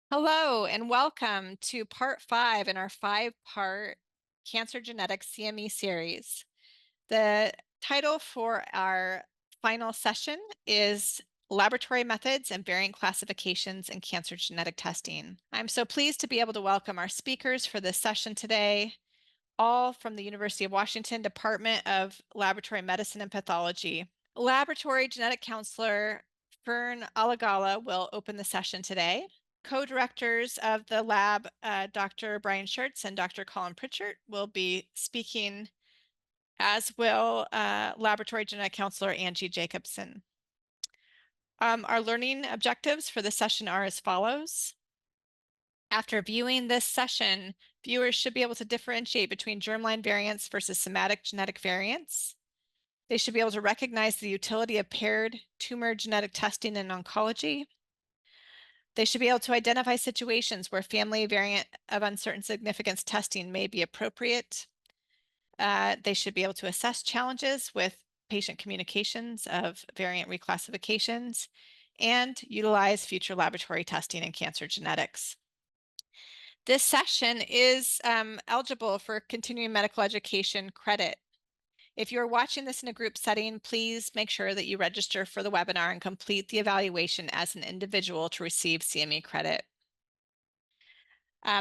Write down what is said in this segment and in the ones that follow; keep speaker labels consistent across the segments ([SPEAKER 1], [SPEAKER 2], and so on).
[SPEAKER 1] Hello and welcome to part 5 in our 5-part Cancer Genetics CME series. The title for our final session is Laboratory Methods and Variant Classifications in Cancer Genetic Testing. I'm so pleased to be able to welcome our speakers for this session today, all from the University of Washington Department of Laboratory Medicine and Pathology. Laboratory Genetic Counselor Fern Alagala will open the session today. Co-directors of the lab, Dr. Brian Schertz and Dr. Colin Pritchard, will be speaking, as will Laboratory Genetic Counselor Angie Jacobson. Our learning objectives for the session are as follows. After viewing this session, viewers should be able to differentiate between germline variants versus somatic genetic variants. They should be able to recognize the utility of paired tumor genetic testing in oncology. They should be able to identify situations where family variant of uncertain significance testing may be appropriate. They should be able to assess challenges with patient communications of variant reclassifications and utilize future laboratory testing in cancer genetics. This session is eligible for continuing medical education credit. If you're watching this in a group setting, please make sure that you register for the webinar and complete the evaluation as an individual to receive CME credit.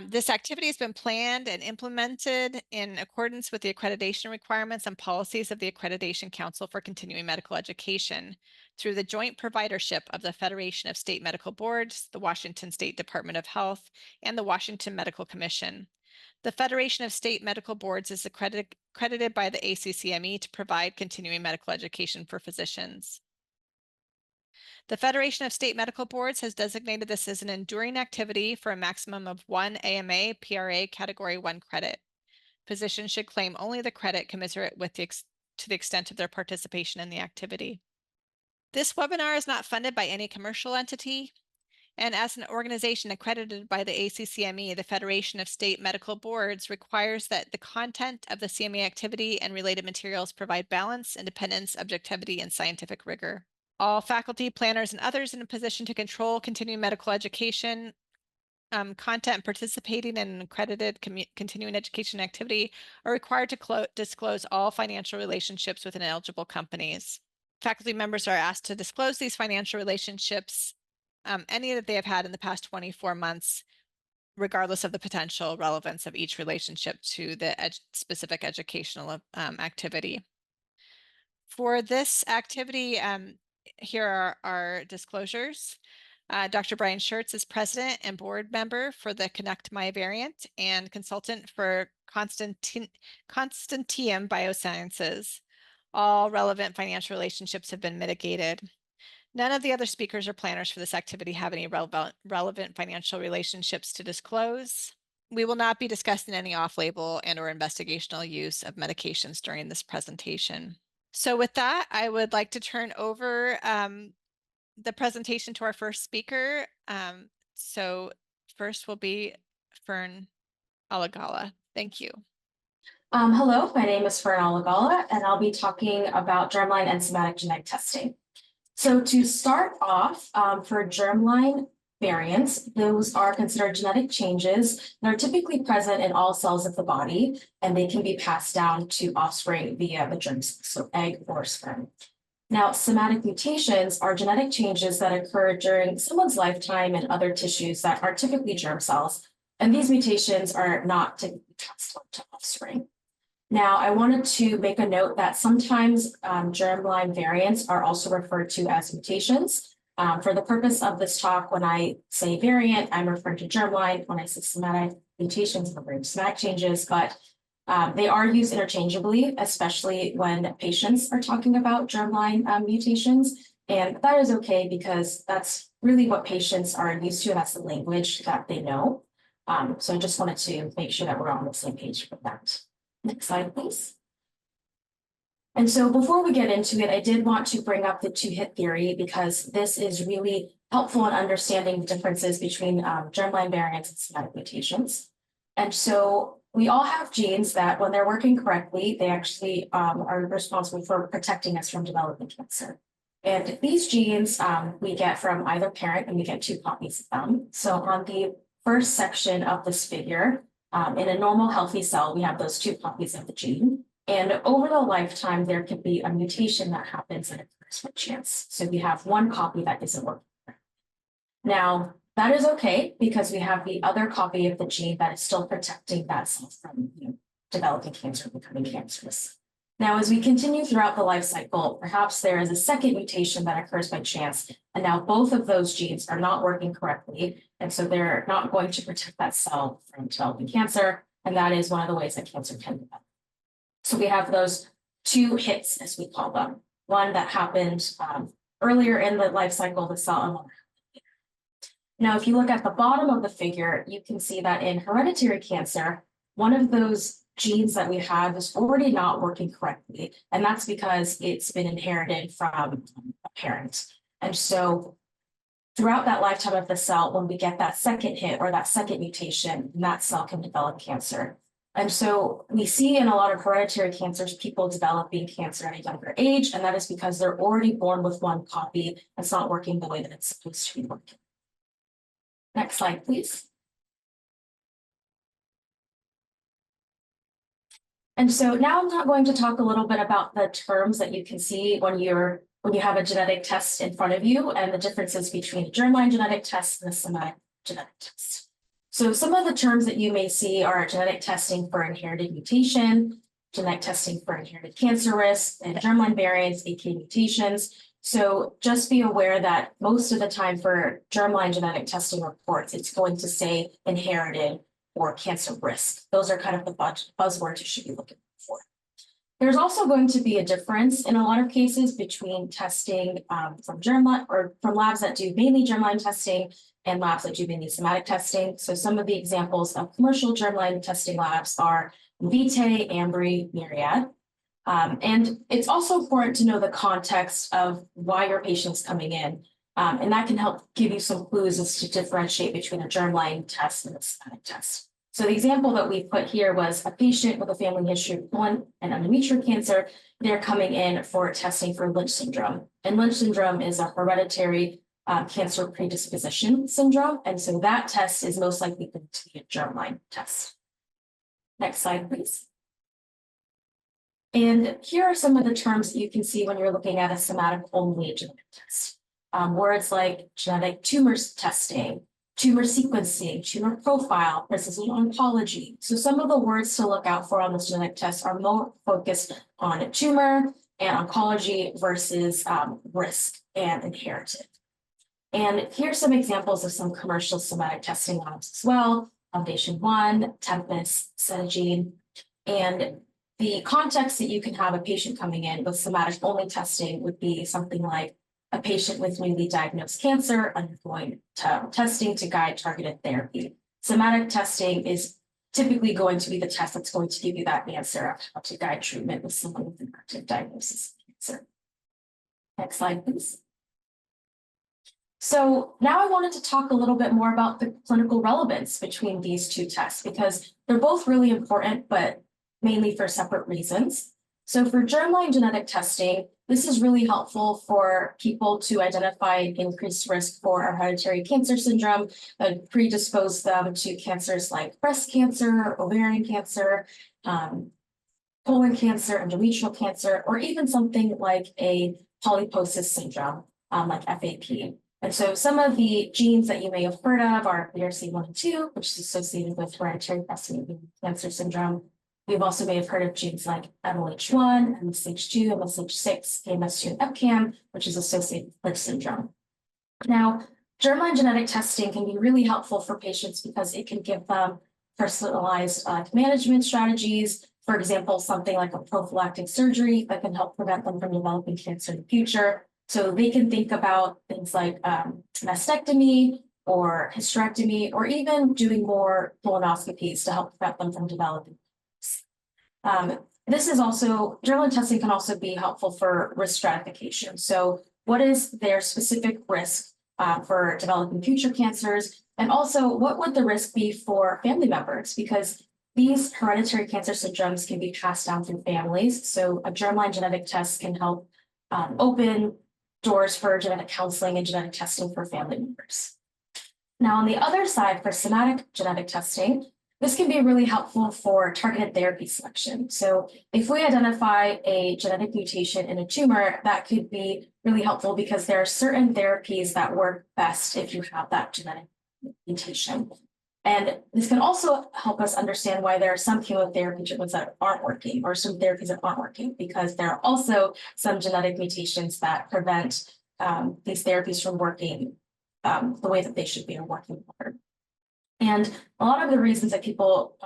[SPEAKER 1] This activity has been planned and implemented in accordance with the accreditation requirements and policies of the Accreditation Council for Continuing Medical Education through the joint providership of the Federation of State Medical Boards, the Washington State Department of Health, and the Washington Medical Commission. The Federation of State Medical Boards is accredited by the ACCME to provide continuing medical education for physicians. The Federation of State Medical Boards has designated this as an enduring activity for a maximum of 1 AMA PRA Category 1 credit. Physicians should claim only the credit commensurate with to the extent of their participation in the activity. This webinar is not funded by any commercial entity, and as an organization accredited by the ACCME, the Federation of State Medical Boards requires that the content of the CME activity and related materials provide balance, independence, objectivity, and scientific rigor. All faculty, planners, and others in a position to control continuing medical education content participating in an accredited continuing education activity are required to disclose all financial relationships with ineligible companies. Faculty members are asked to disclose these financial relationships, any that they have had in the past 24 months, regardless of the potential relevance of each relationship to the specific educational activity. For this activity, here are our disclosures. Dr. Brian Schertz is president and board member for the Connect My Variant and consultant for Constantium Biosciences. All relevant financial relationships have been mitigated. None of the other speakers or planners for this activity have any relevant financial relationships to disclose. We will not be discussing any off-label and/or investigational use of medications during this presentation. So with that, I would like to turn over the presentation to our first speaker. So first will be Fern Alagala. Thank you.
[SPEAKER 2] Hello, my name is Fern Alagala, and I'll be talking about germline and somatic genetic testing. So to start off, for germline variants, those are considered genetic changes that are typically present in all cells of the body, and they can be passed down to offspring via the germ cell, so egg or sperm. Now, somatic mutations are genetic changes that occur during someone's lifetime in other tissues that are typically germ cells, and these mutations are not typically passed on to offspring. Now, I wanted to make a note that sometimes germline variants are also referred to as mutations. For the purpose of this talk, when I say variant, I'm referring to germline. When I say somatic mutations, I'm referring to somatic changes, but they are used interchangeably, especially when patients are talking about germline mutations. And that is okay because that's really what patients are used to, and that's the language that they know. So I just wanted to make sure that we're on the same page with that. Next slide, please. And so before we get into it, I did want to bring up the two-hit theory because this is really helpful in understanding the differences between germline variants and somatic mutations. And so we all have genes that when they're working correctly, they actually are responsible for protecting us from developing cancer. And these genes we get from either parent, and we get 2 copies of them. So on the first section of this figure, in a normal healthy cell, we have those 2 copies of the gene. And over the lifetime, there could be a mutation that happens that occurs by chance. So we have 1 copy that isn't working. Now, that is okay because we have the other copy of the gene that is still protecting that cell from developing cancer, becoming cancerous. Now, as we continue throughout the life cycle, perhaps there is a second mutation that occurs by chance, and now both of those genes are not working correctly, and so they're not going to protect that cell from developing cancer, and that is one of the ways that cancer can develop. So we have those 2 hits, as we call them, one that happened earlier in the life cycle of the cell, and one. Now, if you look at the bottom of the figure, you can see that in hereditary cancer, one of those genes that we have is already not working correctly, and that's because it's been inherited from a parent. And so throughout that lifetime of the cell, when we get that second hit or that second mutation, that cell can develop cancer. And so we see in a lot of hereditary cancers, people developing cancer at a younger age, and that is because they're already born with 1 copy that's not working the way that it's supposed to be working. Next slide, please. And so now I'm not going to talk a little bit about the terms that you can see when you have a genetic test in front of you and the differences between a germline genetic test and a somatic genetic test. So some of the terms that you may see are genetic testing for inherited mutation, genetic testing for inherited cancer risk, and germline variants, aka mutations. So just be aware that most of the time for germline genetic testing reports, it's going to say inherited or cancer risk. Those are kind of the buzzwords you should be looking for. There's also going to be a difference in a lot of cases between testing from germline or from labs that do mainly germline testing and labs that do mainly somatic testing. So some of the examples of commercial germline testing labs are Invitae, Ambry, Myriad. And it's also important to know the context of why your patient's coming in. And that can help give you some clues as to differentiate between a germline test and a somatic test. So the example that we put here was a patient with a family history of colon and endometrial cancer. They're coming in for testing for Lynch syndrome. And Lynch syndrome is a hereditary cancer predisposition syndrome. And so that test is most likely going to be a germline test. Next slide, please. And here are some of the terms that you can see when you're looking at a somatic only genetic test. Words like genetic tumors testing, tumor sequencing, tumor profile, precision oncology. So some of the words to look out for on this genetic test are more focused on tumor and oncology versus risk and inherited. And here's some examples of some commercial somatic testing labs as well. Foundation One, Tempus, Centogene, and the context that you can have a patient coming in with somatic only testing would be something like a patient with newly diagnosed cancer undergoing testing to guide targeted therapy. Somatic testing is typically going to be the test that's going to give you that answer of how to guide treatment with someone with an active diagnosis of cancer. Next slide, please. So now I wanted to talk a little bit more about the clinical relevance between these 2 tests because they're both really important, but mainly for separate reasons. So for germline genetic testing, this is really helpful for people to identify an increased risk for hereditary cancer syndrome and predispose them to cancers like breast cancer, ovarian cancer, colon cancer, endometrial cancer, or even something like a polyposis syndrome, like FAP. And so some of the genes that you may have heard of are BRCA1 and 2, which is associated with hereditary breast cancer syndrome. We've also may have heard of genes like MLH1, MSH2, MSH6, KMS2, and EpCAM, which is associated with Lynch syndrome. Now, germline genetic testing can be really helpful for patients because it can give them personalized management strategies. For example, something like a prophylactic surgery that can help prevent them from developing cancer in the future. So they can think about things like mastectomy or hysterectomy, or even doing more colonoscopies to help prevent them from developing. This is also, germline testing can also be helpful for risk stratification. So what is their specific risk for developing future cancers? And also, what would the risk be for family members? Because these hereditary cancer syndromes can be passed down through families. So a germline genetic test can help open doors for genetic counseling and genetic testing for family members. Now, on the other side, for somatic genetic testing, this can be really helpful for targeted therapy selection. So if we identify a genetic mutation in a tumor, that could be really helpful because there are certain therapies that work best if you have that genetic mutation. And this can also help us understand why there are some chemotherapy treatments that aren't working or some therapies that aren't working, because there are also some genetic mutations that prevent these therapies from working the way that they should be or working better. And a lot of the reasons that people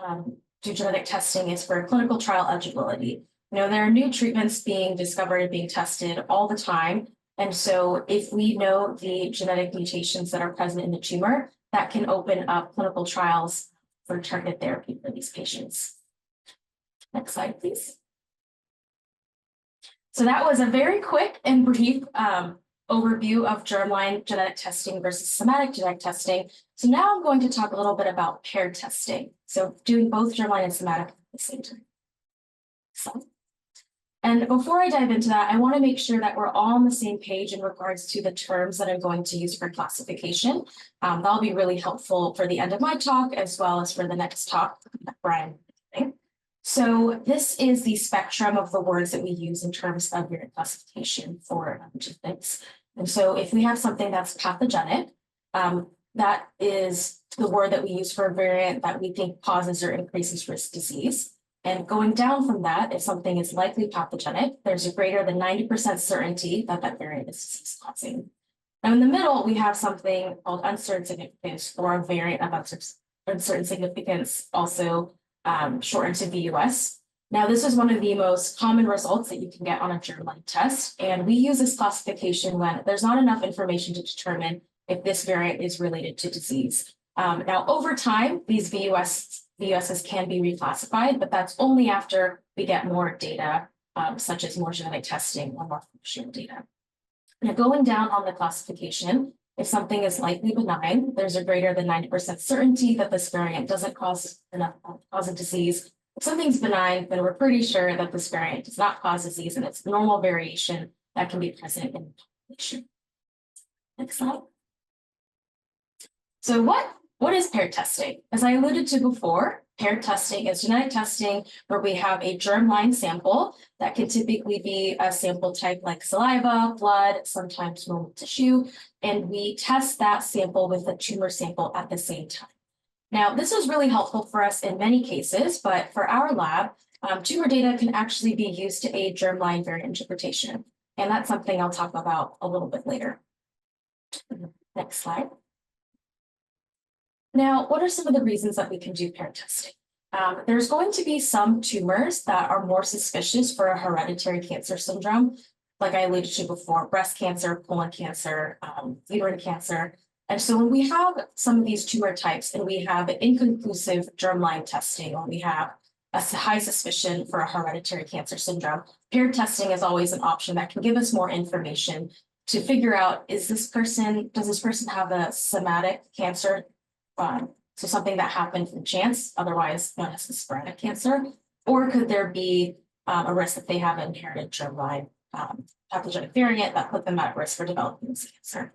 [SPEAKER 2] do genetic testing is for clinical trial eligibility. There are new treatments being discovered and being tested all the time. And so if we know the genetic mutations that are present in the tumor, that can open up clinical trials for targeted therapy for these patients. Next slide, please. So that was a very quick and brief overview of germline genetic testing versus somatic genetic testing. So now I'm going to talk a little bit about paired testing. So doing both germline and somatic at the same time. And before I dive into that, I want to make sure that we're all on the same page in regards to the terms that I'm going to use for classification. That'll be really helpful for the end of my talk, as well as for the next talk that Brian is doing. So this is the spectrum of the words that we use in terms of your classification for genetics. And so if we have something that's pathogenic, that is the word that we use for a variant that we think causes or increases risk disease. And going down from that, if something is likely pathogenic, there's a greater than 90% certainty that that variant is disease causing. Now in the middle, we have something called uncertain significance, or a variant of uncertain significance, also shortened to VUS. Now this is one of the most common results that you can get on a germline test. And we use this classification when there's not enough information to determine if this variant is related to disease. Now over time, these VUSs can be reclassified, but that's only after we get more data, such as more genetic testing or more functional data. Now, going down on the classification, if something is likely benign, there's a greater than 90% certainty that this variant doesn't cause a disease. If something's benign, then we're pretty sure that this variant does not cause disease, and it's normal variation that can be present in the population. Next slide. So what is paired testing? As I alluded to before, paired testing is genetic testing where we have a germline sample that can typically be a sample type like saliva, blood, sometimes normal tissue, and we test that sample with a tumor sample at the same time. Now, this is really helpful for us in many cases, but for our lab, tumor data can actually be used to aid germline variant interpretation, and that's something I'll talk about a little bit later. Next slide. Now, what are some of the reasons that we can do paired testing? There's going to be some tumors that are more suspicious for a hereditary cancer syndrome, like I alluded to before, breast cancer, colon cancer, uterine cancer. And so when we have some of these tumor types and we have inconclusive germline testing, or we have a high suspicion for a hereditary cancer syndrome, paired testing is always an option that can give us more information to figure out, does this person have a somatic cancer? So something that happened from chance, otherwise known as a sporadic cancer, or could there be a risk that they have an inherited germline pathogenic variant that put them at risk for developing this cancer?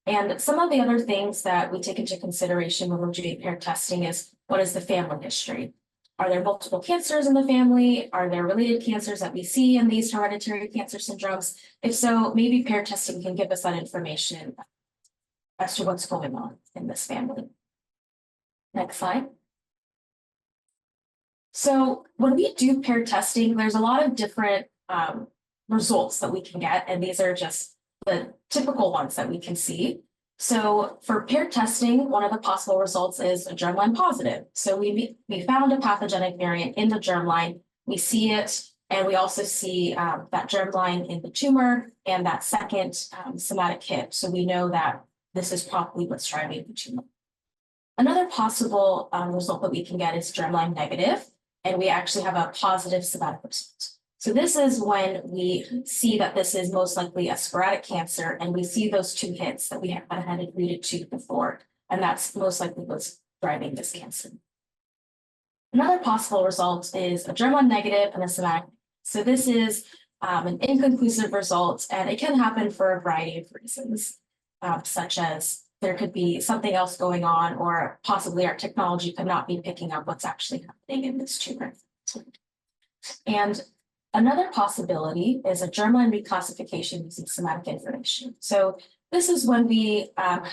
[SPEAKER 2] And some of the other things that we take into consideration when we're doing paired testing is, what is the family history? Are there multiple cancers in the family? Are there related cancers that we see in these hereditary cancer syndromes? If so, maybe paired testing can give us that information as to what's going on in this family. Next slide. So when we do paired testing, there's a lot of different results that we can get, and these are just the typical ones that we can see. So for paired testing, one of the possible results is a germline positive. So we found a pathogenic variant in the germline, we see it, and we also see that germline in the tumor and that second somatic hit. So we know that this is probably what's driving the tumor. Another possible result that we can get is germline negative, and we actually have a positive somatic result. So this is when we see that this is most likely a sporadic cancer, and we see those two hits that we had alluded to before, and that's most likely what's driving this cancer. Another possible result is a germline negative and a somatic. So this is an inconclusive result, and it can happen for a variety of reasons, such as there could be something else going on, or possibly our technology could not be picking up what's actually happening in this tumor. And another possibility is a germline reclassification using somatic information. So this is when we have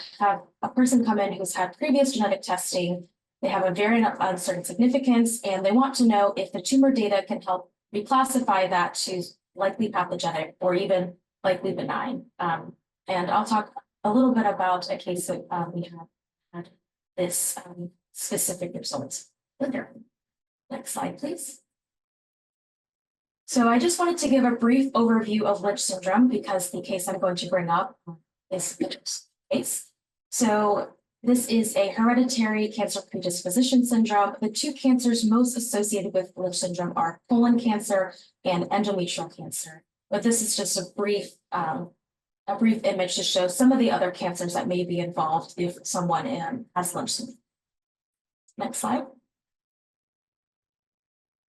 [SPEAKER 2] a person come in who's had previous genetic testing, they have a variant of uncertain significance, and they want to know if the tumor data can help reclassify that to likely pathogenic or even likely benign. And I'll talk a little bit about a case that we have had this specific result later. Next slide, please. So I just wanted to give a brief overview of Lynch syndrome because the case I'm going to bring up is this case. So this is a hereditary cancer predisposition syndrome. The two cancers most associated with Lynch syndrome are colon cancer and endometrial cancer. But this is just a brief image to show some of the other cancers that may be involved if someone has Lynch syndrome. Next slide.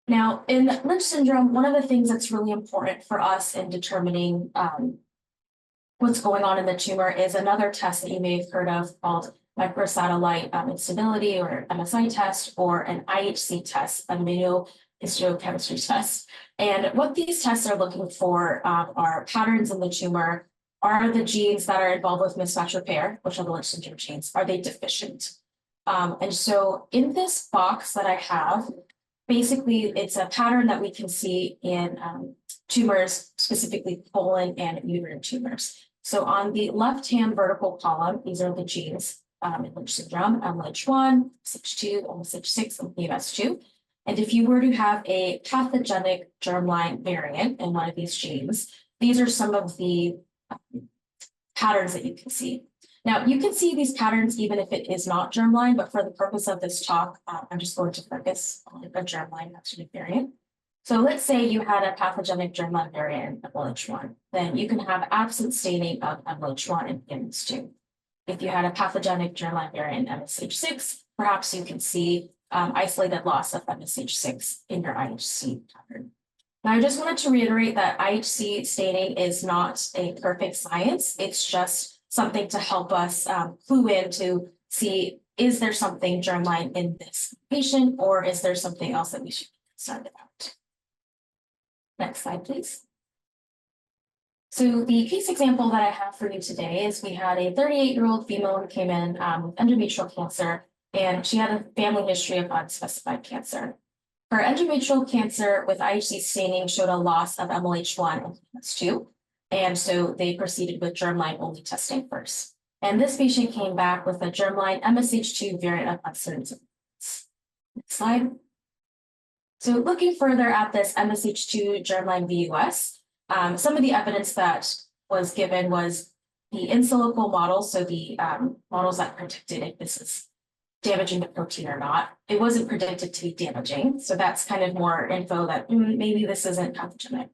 [SPEAKER 2] Now, in Lynch syndrome, one of the things that's really important for us in determining what's going on in the tumor is another test that you may have heard of called microsatellite instability or MSI test, or an IHC test, immunohistochemistry test. And what these tests are looking for are patterns in the tumor. Are the genes that are involved with mismatch repair, which are the Lynch syndrome genes, are they deficient? And so in this box that I have, basically, it's a pattern that we can see in tumors, specifically colon and uterine tumors. So on the left-hand vertical column, these are the genes in Lynch syndrome, MLH1, MSH2, MSH6, and PMS2. And if you were to have a pathogenic germline variant in one of these genes, these are some of the patterns that you can see. Now, you can see these patterns even if it is not germline, but for the purpose of this talk, I'm just going to focus on a germline pathogenic variant. So let's say you had a pathogenic germline variant of MLH1, then you can have absent staining of MLH1 and PMS2. If you had a pathogenic germline variant MSH6, perhaps you can see isolated loss of MSH6 in your IHC pattern. Now, I just wanted to reiterate that IHC staining is not a perfect science. It's just something to help us clue in to see, is there something germline in this patient, or is there something else that we should be concerned about? Next slide, please. So the case example that I have for you today is we had a 38-year-old female who came in with endometrial cancer, and she had a family history of unspecified cancer. Her endometrial cancer with IHC staining showed a loss of MLH1 and PMS2. And so they proceeded with germline only testing first. And this patient came back with a germline MSH2 variant of uncertain significance. Next slide. So looking further at this MSH2 germline VUS, some of the evidence that was given was the in silico models, so the models that predicted if this is damaging the protein or not. It wasn't predicted to be damaging, so that's kind of more info that maybe this isn't pathogenic.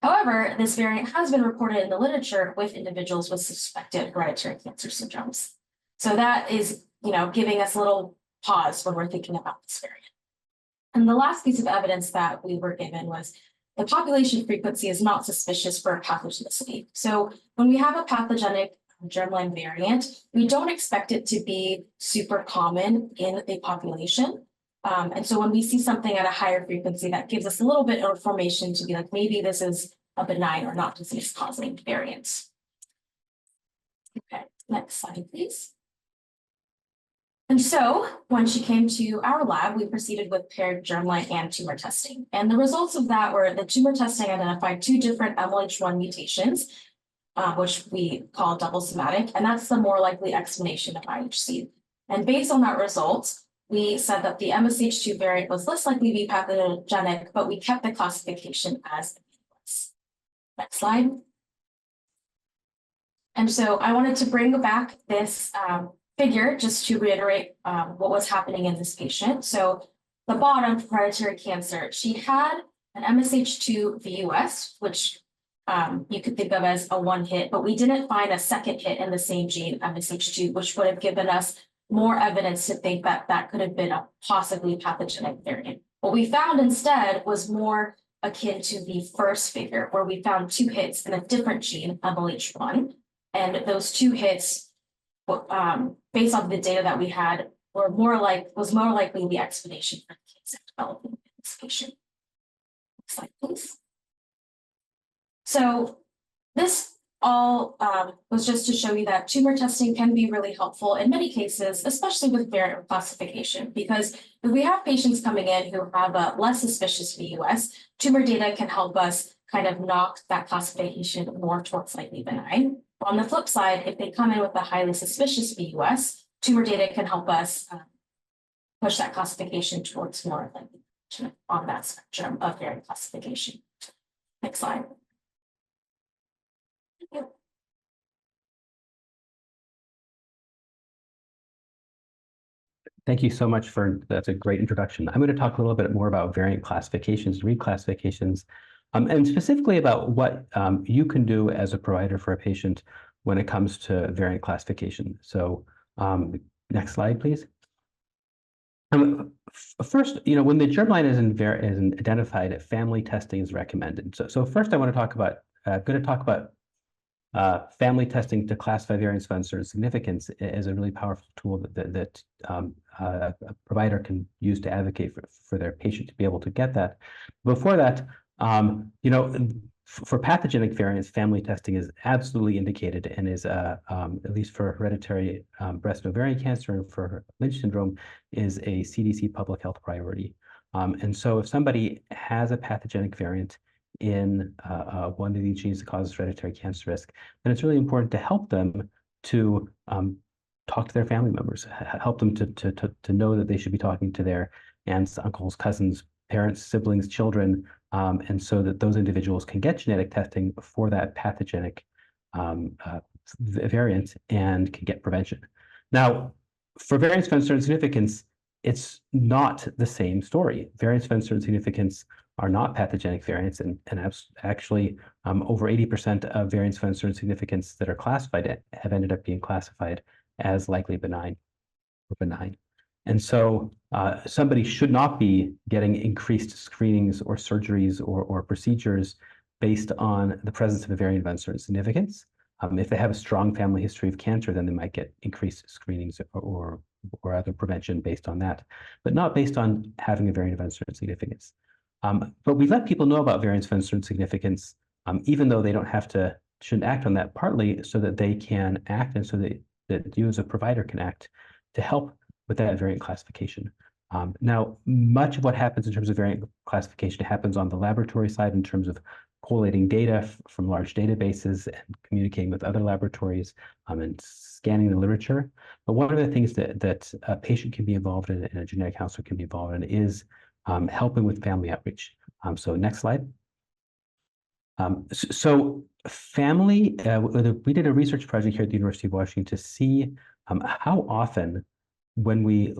[SPEAKER 2] However, this variant has been reported in the literature with individuals with suspected hereditary cancer syndromes. So that is, giving us a little pause when we're thinking about this variant. And the last piece of evidence that we were given was the population frequency is not suspicious for pathogenicity. So when we have a pathogenic germline variant, we don't expect it to be super common in the population. And so when we see something at a higher frequency, that gives us a little bit of information to be like, maybe this is a benign or not disease-causing variant. Okay, next slide, please. And so when she came to our lab, we proceeded with paired germline and tumor testing. And the results of that were the tumor testing identified two different MLH1 mutations, which we call double somatic, and that's the more likely explanation of IHC. And based on that result, we said that the MSH2 variant was less likely to be pathogenic, but we kept the classification as ambiguous. Next slide. And so I wanted to bring back this figure just to reiterate what was happening in this patient. So the bottom, hereditary cancer, she had an MSH2 VUS, which you could think of as a one hit, but we didn't find a second hit in the same gene, MSH2, which would have given us more evidence to think that that could have been a possibly pathogenic variant. What we found instead was more akin to the first figure, where we found 2 hits in a different gene, MLH1. And those 2 hits, based on the data that we had, was more likely the explanation for the cancer development in this patient. Next slide, please. So this all was just to show you that tumor testing can be really helpful in many cases, especially with variant classification, because if we have patients coming in who have a less suspicious VUS, tumor data can help us kind of knock that classification more towards likely benign. On the flip side, if they come in with a highly suspicious VUS, tumor data can help us push that classification towards more likely on that spectrum of variant classification. Next slide.
[SPEAKER 3] Thank you so much that's a great introduction. I'm going to talk a little bit more about variant classifications, reclassifications, and specifically about what you can do as a provider for a patient when it comes to variant classification. So next slide, please. First, when the germline is identified, family testing is recommended. So first I want to talk about, family testing to classify variants of uncertain significance is a really powerful tool that a provider can use to advocate for their patient to be able to get that. Before that, for pathogenic variants, family testing is absolutely indicated and is, at least for hereditary breast and ovarian cancer and for Lynch syndrome, is a CDC public health priority. And so if somebody has a pathogenic variant in one of these genes that causes hereditary cancer risk, then it's really important to help them to talk to their family members, help them to know that they should be talking to their aunts, uncles, cousins, parents, siblings, children, and so that those individuals can get genetic testing for that pathogenic variant and can get prevention. Now, for variants of uncertain significance, it's not the same story. Variants of uncertain significance are not pathogenic variants, and actually over 80% of variants of uncertain significance that are classified have ended up being classified as likely benign or benign. And so somebody should not be getting increased screenings or surgeries or procedures based on the presence of a variant of uncertain significance. If they have a strong family history of cancer, then they might get increased screenings or other prevention based on that, but not based on having a variant of uncertain significance. But we let people know about variants of uncertain significance, even though they shouldn't act on that, partly so that they can act and so that you as a provider can act to help with that variant classification. Now, much of what happens in terms of variant classification happens on the laboratory side in terms of collating data from large databases and communicating with other laboratories and scanning the literature. But one of the things that a patient can be involved in and a genetic counselor can be involved in is helping with family outreach. So next slide. So family, we did a research project here at the University of Washington to see how often, when we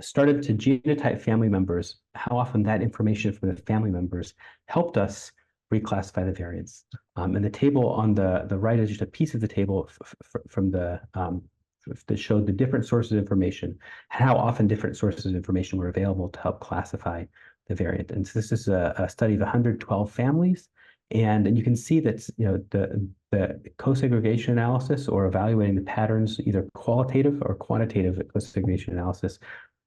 [SPEAKER 3] started to genotype family members, how often that information from the family members helped us reclassify the variants. And the table on the right is just a piece of the table from the that showed the different sources of information, how often different sources of information were available to help classify the variant. And so this is a study of 112 families. And you can see that the co-segregation analysis or evaluating the patterns, either qualitative or quantitative co-segregation analysis,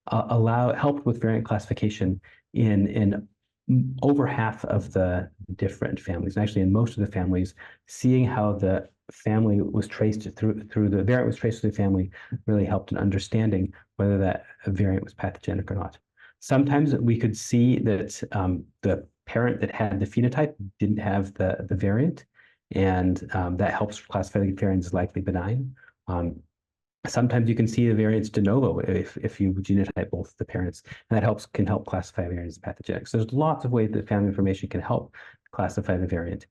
[SPEAKER 3] helped with variant classification in over half of the different families. And actually, in most of the families, seeing how the family was traced through the variant was traced through the family really helped in understanding whether that variant was pathogenic or not. Sometimes we could see that the parent that had the phenotype didn't have the variant, and that helps classify the variant as likely benign. Sometimes you can see the variants de novo if you genotype both the parents, and that can help classify variants as pathogenic. So there's lots of ways that family information can help classify the variant.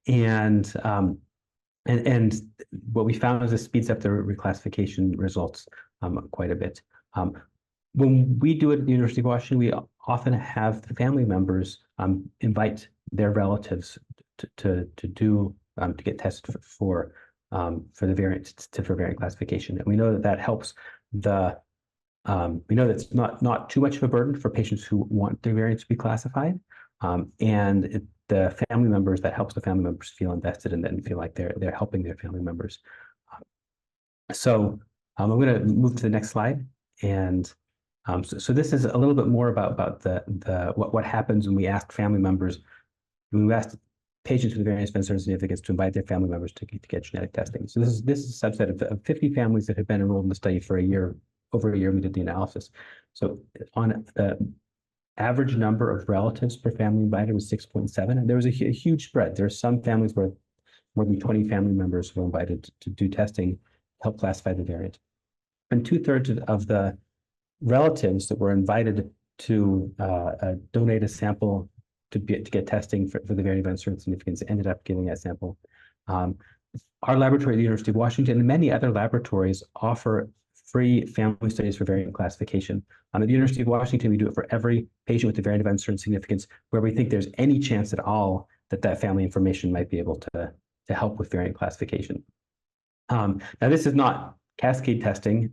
[SPEAKER 3] And what we found is this speeds up the reclassification results quite a bit. When we do it at the University of Washington, we often have the family members invite their relatives to get tested for the variant for variant classification, and we know that helps the. We know that's not too much of a burden for patients who want their variants to be classified, The family members, that helps the family members feel invested in it and feel like they're helping their family members. I'm going to move to the next slide. And so this is a little bit more about what happens when we ask family members, when we ask patients with various events of significance to invite their family members to get genetic testing. So this is a subset of 50 families that have been enrolled in the study for a year, over a year. We did the analysis. So on the average number of relatives per family invited was 6.7, and there was a huge spread. There are some families where more than 20 family members were invited to do testing to help classify the variant. And 2/3 of the relatives that were invited to donate a sample to get testing for the variant of uncertain significance ended up giving that sample. Our laboratory at the University of Washington and many other laboratories offer free family studies for variant classification. At the University of Washington, we do it for every patient with a variant of uncertain significance where we think there's any chance at all that family information might be able to help with variant classification. Now, this is not cascade testing.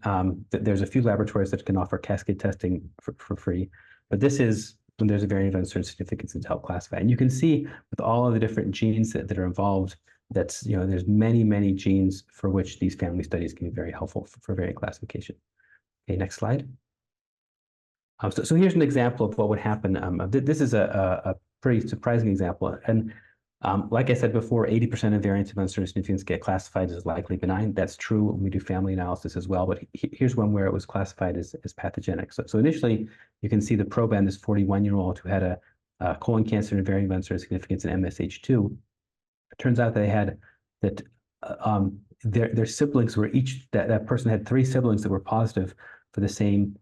[SPEAKER 3] There's a few laboratories that can offer cascade testing for free, but this is when there's a variant of uncertain significance to help classify. And you can see with all of the different genes that are involved, that's, there's many genes for which these family studies can be very helpful for variant classification. Okay, next slide. So here's an example of what would happen. This is a pretty surprising example. And like I said before, 80% of variants of uncertain significance get classified as likely benign. That's true when we do family analysis as well, but here's one where it was classified as pathogenic. So initially, you can see the proband, this 41-year-old who had a colon cancer and a variant of uncertain significance in MSH2. It turns out they had that their siblings were that person had 3 siblings that were positive for the same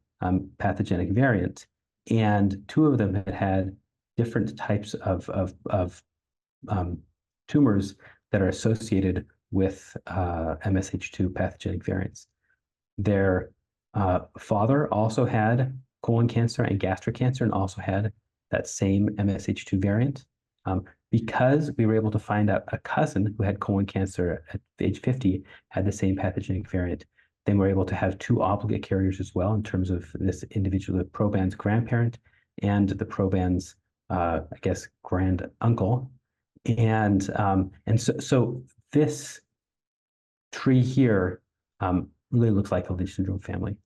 [SPEAKER 3] pathogenic variant, and 2 of them had different types of tumors that are associated with MSH2 pathogenic variants. Their father also had colon cancer and gastric cancer and also had that same MSH2 variant. Because we were able to find out a cousin who had colon cancer at age 50 had the same pathogenic variant, then we're able to have 2 obligate carriers as well in terms of this individual, the proband's grandparent and the proband's, I guess, grand uncle. And so this tree here really looks like a Lynch syndrome family.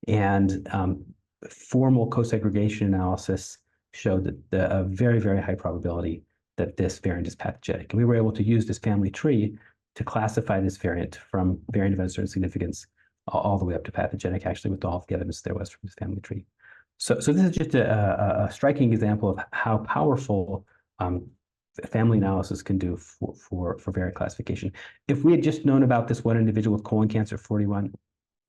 [SPEAKER 3] And formal co-segregation analysis showed that a very high probability that this variant is pathogenic. And we were able to use this family tree to classify this variant from variant of uncertain significance all the way up to pathogenic, actually, with all the evidence there was from this family tree. So this is just a striking example of how powerful family analysis can do for variant classification. If we had just known about this one individual with colon cancer 41,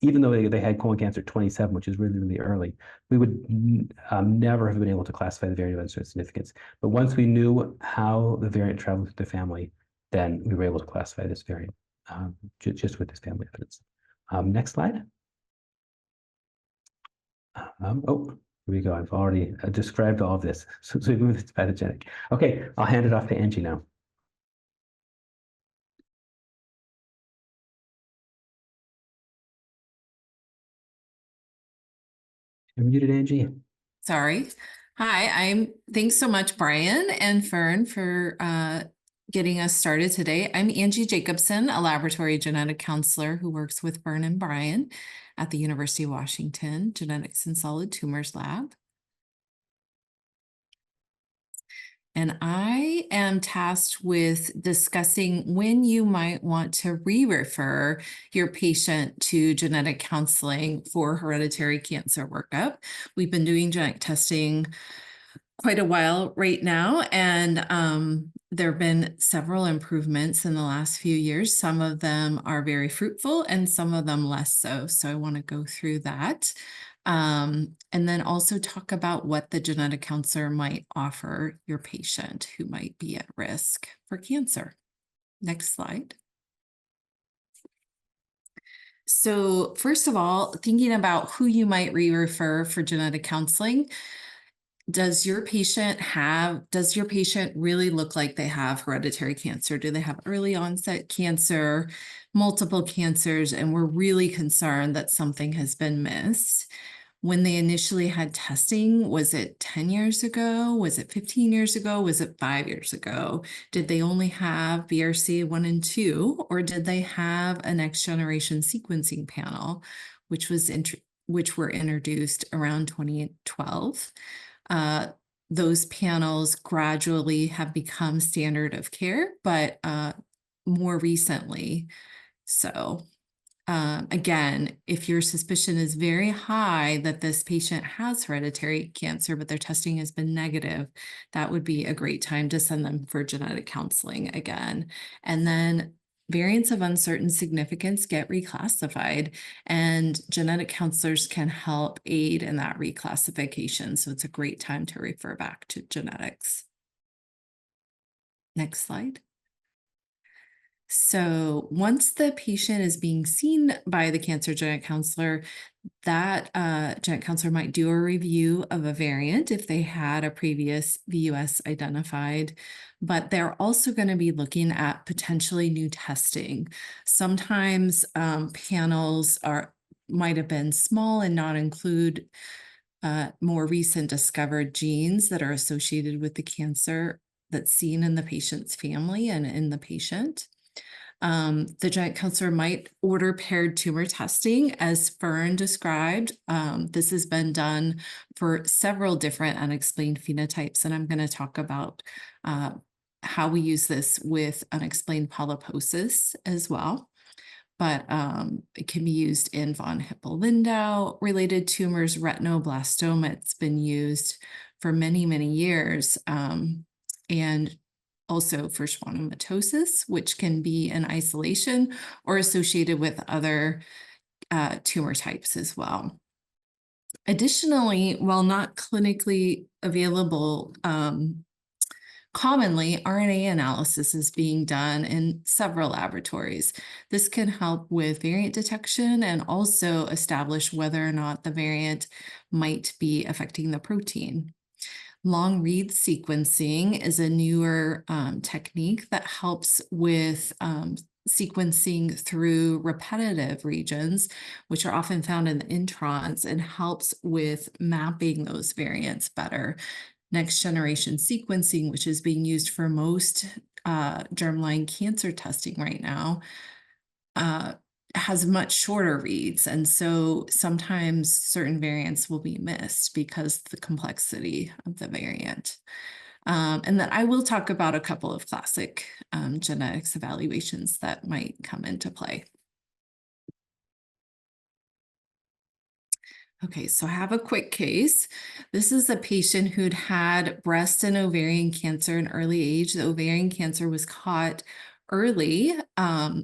[SPEAKER 3] even though they had colon cancer 27, which is really early, we would never have been able to classify the variant of uncertain significance. But once we knew how the variant traveled through the family, then we were able to classify this variant just with this family evidence. Next slide. Oh, here we go. I've already described all of this. So we move to pathogenic. Okay, I'll hand it off to Angie now. You're muted, Angie.
[SPEAKER 4] Sorry. Hi, thanks so much, Brian and Fern, for getting us started today. I'm Angie Jacobson, a laboratory genetic counselor who works with Fern and Brian at the University of Washington Genetics and Solid Tumors Lab. And I am tasked with discussing when you might want to re-refer your patient to genetic counseling for hereditary cancer workup. We've been doing genetic testing quite a while right now, and there have been several improvements in the last few years. Some of them are very fruitful and some of them less so. So I want to go through that. And then also talk about what the genetic counselor might offer your patient who might be at risk for cancer. Next slide. So first of all, thinking about who you might re-refer for genetic counseling. Does your patient really look like they have hereditary cancer? Do they have early onset cancer, multiple cancers, and we're really concerned that something has been missed? when they initially had testing. Was it 10 years ago? Was it 15 years ago? Was it 5 years ago? Did they only have BRCA1 and 2, or did they have a next generation sequencing panel, which were introduced around 2012? Those panels gradually have become standard of care, but more recently. So again, if your suspicion is very high that this patient has hereditary cancer, but their testing has been negative, that would be a great time to send them for genetic counseling again. And then variants of uncertain significance get reclassified, and genetic counselors can help aid in that reclassification. So it's a great time to refer back to genetics. Next slide. So once the patient is being seen by the cancer genetic counselor, that genetic counselor might do a review of a variant if they had a previous VUS identified, but they're also going to be looking at potentially new testing. Sometimes panels might have been small and not include more recent discovered genes that are associated with the cancer that's seen in the patient's family and in the patient. The genetic counselor might order paired tumor testing, as Fern described. This has been done for several different unexplained phenotypes, and I'm going to talk about how we use this with unexplained polyposis as well. But it can be used in von Hippel-Lindau related tumors, retinoblastoma. It's been used for many, many years. And also for schwannomatosis, which can be in isolation or associated with other tumor types as well. Additionally, while not clinically available, commonly RNA analysis is being done in several laboratories. This can help with variant detection and also establish whether or not the variant might be affecting the protein. Long read sequencing is a newer technique that helps with sequencing through repetitive regions, which are often found in the introns, and helps with mapping those variants better. Next generation sequencing, which is being used for most germline cancer testing right now, has much shorter reads. And so sometimes certain variants will be missed because of the complexity of the variant. And then I will talk about a couple of classic genetics evaluations that might come into play. Okay, so I have a quick case. This is a patient who'd had breast and ovarian cancer in early age. The ovarian cancer was caught early.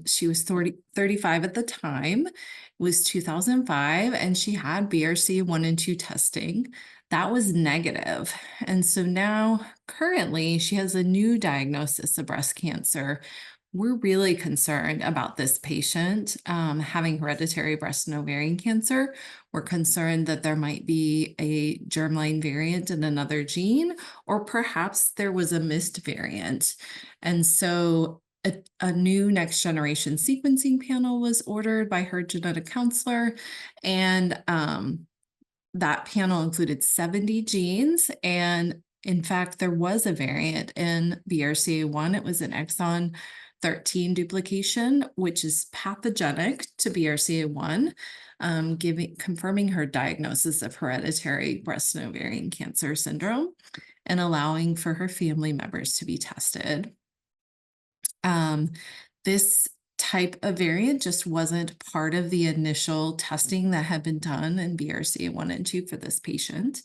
[SPEAKER 4] She was 35 at the time. It was 2005, and she had BRCA1 and 2 testing. That was negative. And so now currently she has a new diagnosis of breast cancer. We're really concerned about this patient having hereditary breast and ovarian cancer. We're concerned that there might be a germline variant in another gene, or perhaps there was a missed variant. And so a new next generation sequencing panel was ordered by her genetic counselor, and that panel included 70 genes. And in fact, there was a variant in BRCA1. It was an exon 13 duplication, which is pathogenic to BRCA1, confirming her diagnosis of hereditary breast and ovarian cancer syndrome and allowing for her family members to be tested. This type of variant just wasn't part of the initial testing that had been done in BRCA1 and 2 for this patient.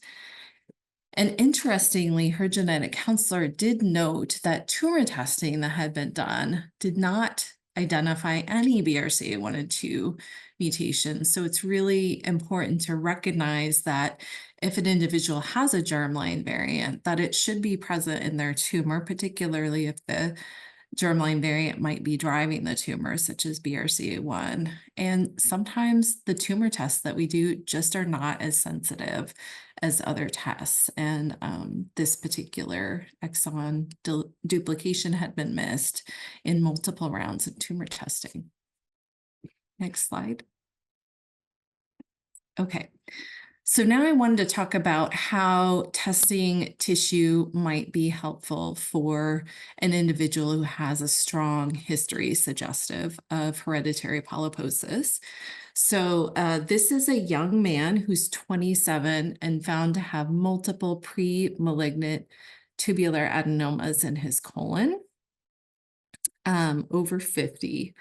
[SPEAKER 4] And interestingly, her genetic counselor did note that tumor testing that had been done did not identify any BRCA1 and 2 mutations. So it's really important to recognize that if an individual has a germline variant, that it should be present in their tumor, particularly if the germline variant might be driving the tumor, such as BRCA1. And sometimes the tumor tests that we do just are not as sensitive as other tests. And this particular exon duplication had been missed in multiple rounds of tumor testing. Next slide. Okay. So now I wanted to talk about how testing tissue might be helpful for an individual who has a strong history suggestive of hereditary polyposis. So this is a young man who's 27 and found to have multiple pre-malignant tubular adenomas in his colon, over 50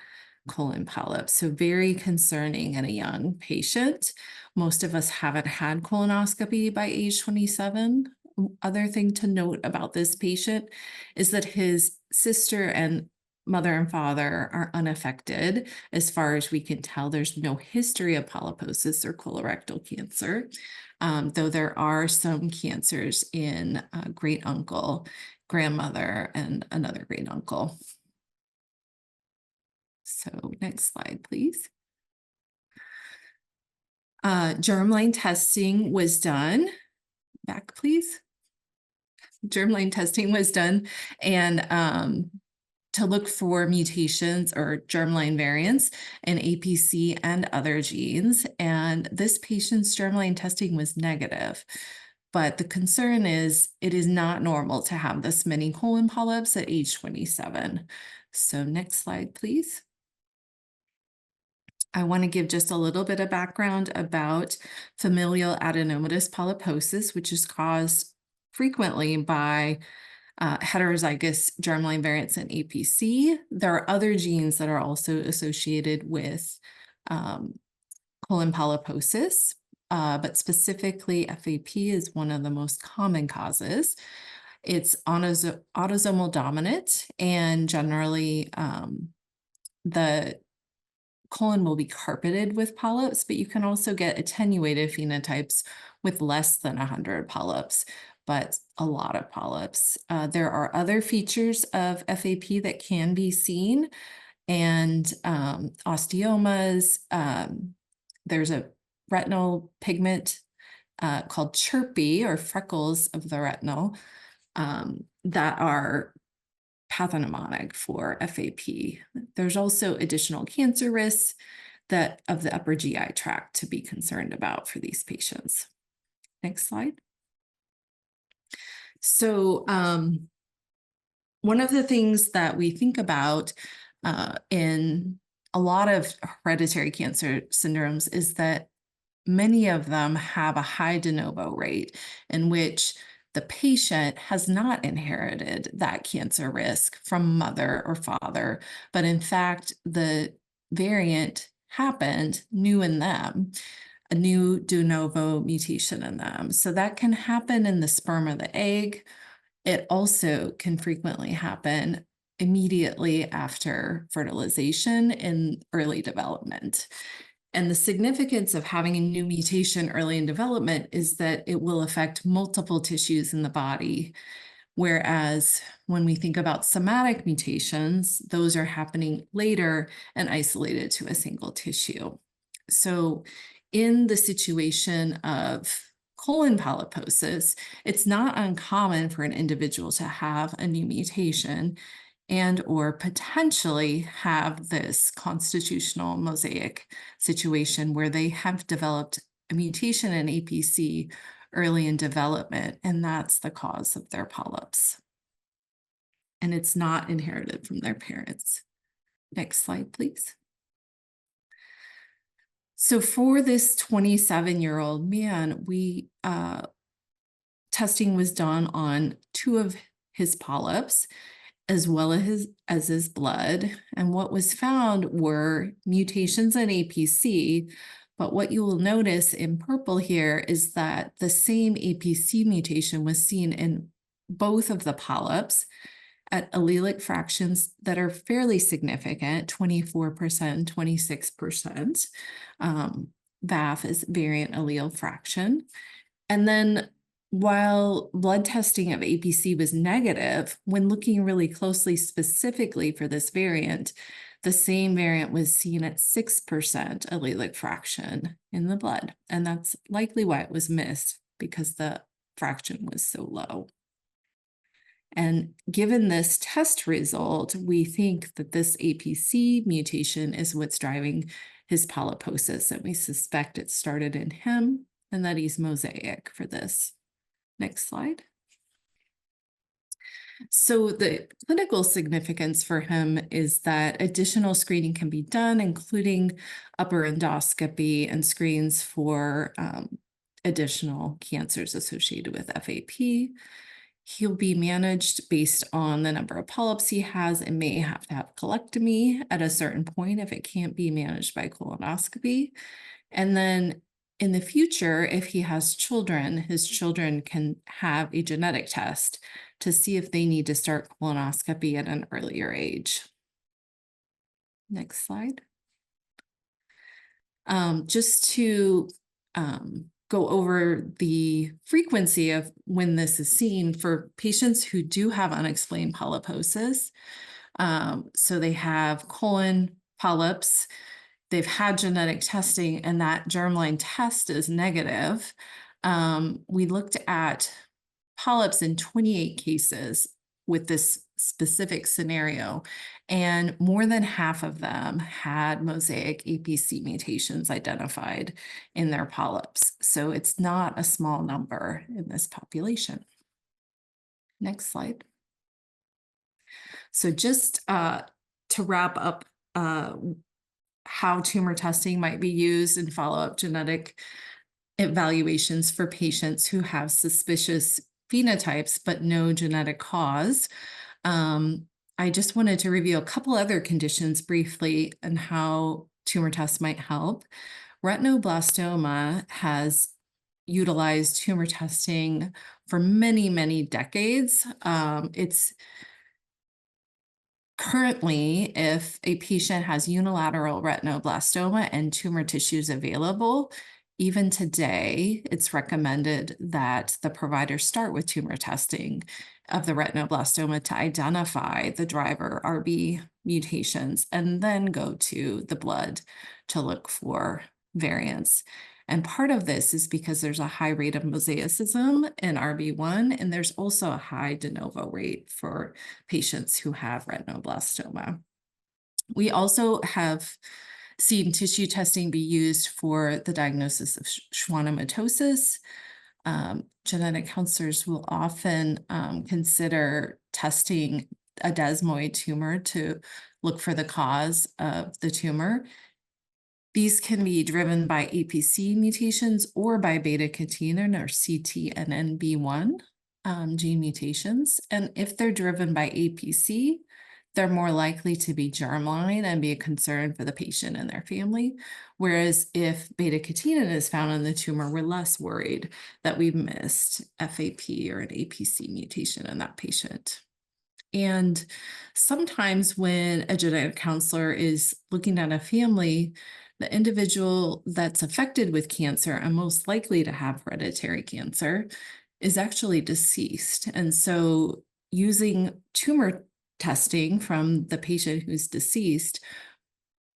[SPEAKER 4] colon polyps. So very concerning in a young patient. Most of us haven't had colonoscopy by age 27. Other thing to note about this patient is that his sister and mother and father are unaffected. As far as we can tell, there's no history of polyposis or colorectal cancer, though there are some cancers in great uncle, grandmother, and another great uncle. So next slide, please. Germline testing was done. Back, please. Germline testing was done, and to look for mutations or germline variants in APC and other genes. And this patient's germline testing was negative. But the concern is it is not normal to have this many colon polyps at age 27. So next slide, please. I want to give just a little bit of background about familial adenomatous polyposis, which is caused frequently by heterozygous germline variants in APC. There are other genes that are also associated with colon polyposis, but specifically FAP is one of the most common causes. It's autosomal dominant, and generally the colon will be carpeted with polyps, but you can also get attenuated phenotypes with less than 100 polyps, but a lot of polyps. There are other features of FAP that can be seen, and osteomas. There's a retinal pigment called chirpy or freckles of the retinal that are pathognomonic for FAP. There's also additional cancer risks that of the upper GI tract to be concerned about for these patients. Next slide. So one of the things that we think about in a lot of hereditary cancer syndromes is that many of them have a high de novo rate in which the patient has not inherited that cancer risk from mother or father, but in fact, the variant happened new in them, a new de novo mutation in them. So that can happen in the sperm or the egg. It also can frequently happen immediately after fertilization in early development. And the significance of having a new mutation early in development is that it will affect multiple tissues in the body. Whereas when we think about somatic mutations, those are happening later and isolated to a single tissue. So in the situation of colon polyposis, it's not uncommon for an individual to have a new mutation and or potentially have this constitutional mosaic situation where they have developed a mutation in APC early in development, and that's the cause of their polyps. And it's not inherited from their parents. Next slide, please. So for this 27-year-old man, testing was done on 2 of his polyps, as well as his blood. And what was found were mutations in APC. But what you will notice in purple here is that the same APC mutation was seen in both of the polyps at allelic fractions that are fairly significant, 24%, 26%. VAF is variant allele fraction. And then while blood testing of APC was negative, when looking really closely specifically for this variant, the same variant was seen at 6% allelic fraction in the blood. And that's likely why it was missed, because the fraction was so low. And given this test result, we think that this APC mutation is what's driving his polyposis, and we suspect it started in him and that he's mosaic for this. Next slide. So the clinical significance for him is that additional screening can be done, including upper endoscopy and screens for additional cancers associated with FAP. He'll be managed based on the number of polyps he has and may have to have colectomy at a certain point if it can't be managed by colonoscopy. And then in the future, if he has children, his children can have a genetic test to see if they need to start colonoscopy at an earlier age. Next slide. Just to go over the frequency of when this is seen for patients who do have unexplained polyposis. So they have colon polyps, they've had genetic testing, and that germline test is negative. We looked at polyps in 28 cases with this specific scenario, and more than half of them had mosaic APC mutations identified in their polyps. So it's not a small number in this population. Next slide. So just to wrap up how tumor testing might be used in follow-up genetic evaluations for patients who have suspicious phenotypes but no genetic cause. I just wanted to review a couple other conditions briefly and how tumor tests might help. Retinoblastoma has utilized tumor testing for many, many decades. It's currently, if a patient has unilateral retinoblastoma and tumor tissues available, even today, it's recommended that the provider start with tumor testing of the retinoblastoma to identify the driver RB mutations and then go to the blood to look for variants. And part of this is because there's a high rate of mosaicism in RB1, and there's also a high de novo rate for patients who have retinoblastoma. We also have seen tissue testing be used for the diagnosis of schwannomatosis. Genetic counselors will often consider testing a desmoid tumor to look for the cause of the tumor. These can be driven by APC mutations or by beta-catenin or CTNNB1 gene mutations. And if they're driven by APC, they're more likely to be germline and be a concern for the patient and their family. Whereas if beta-catenin is found in the tumor, we're less worried that we've missed FAP or an APC mutation in that patient. And sometimes when a genetic counselor is looking at a family, the individual that's affected with cancer and most likely to have hereditary cancer is actually deceased. And so using tumor testing from the patient who's deceased,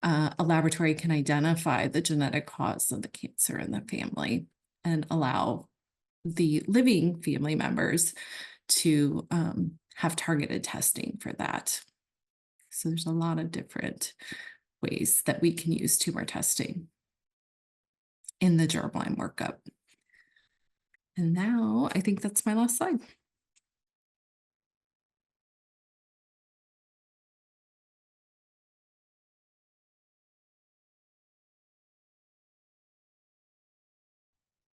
[SPEAKER 4] a laboratory can identify the genetic cause of the cancer in the family and allow the living family members to have targeted testing for that. So there's a lot of different ways that we can use tumor testing in the germline workup. And now I think that's my last slide.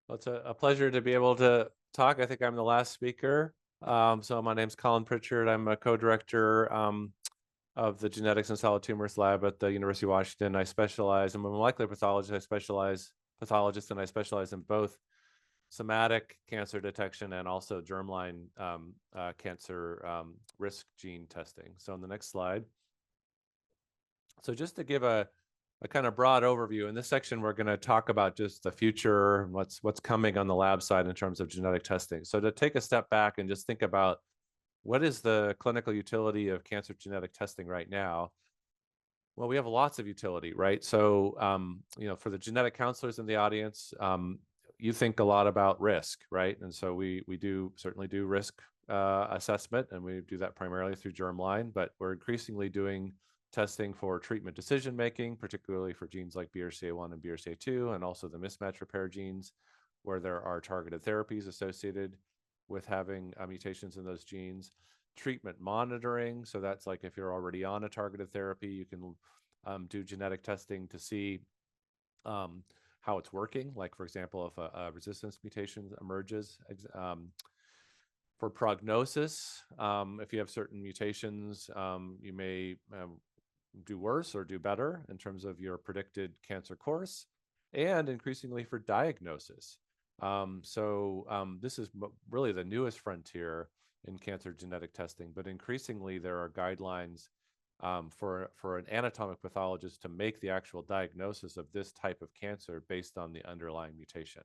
[SPEAKER 5] Well, it's a pleasure to be able to talk. I think I'm the last speaker. So my name's Colin Pritchard. I'm a co-director of the Genetics and Solid Tumors Lab at the University of Washington. I'm a molecular pathologist. Pathologist, and I specialize in both somatic cancer detection and also germline cancer risk gene testing. So on the next slide. So just to give a kind of broad overview. In this section, we're going to talk about just the future, what's coming on the lab side in terms of genetic testing. So to take a step back and just think about what is the clinical utility of cancer genetic testing right now? Well, we have lots of utility, right? So, for the genetic counselors in the audience, you think a lot about risk, right? And so we certainly do risk assessment, and we do that primarily through germline, but we're increasingly doing testing for treatment decision making, particularly for genes like BRCA1 and BRCA2, and also the mismatch repair genes. where there are targeted therapies associated with having mutations in those genes. Treatment monitoring, so that's like if you're already on a targeted therapy, you can do genetic testing to see how it's working. Like, for example, if a resistance mutation emerges. For prognosis, if you have certain mutations, you may do worse or do better in terms of your predicted cancer course, and increasingly for diagnosis. This is really the newest frontier in cancer genetic testing, but increasingly there are guidelines for an anatomic pathologist to make the actual diagnosis of this type of cancer based on the underlying mutation.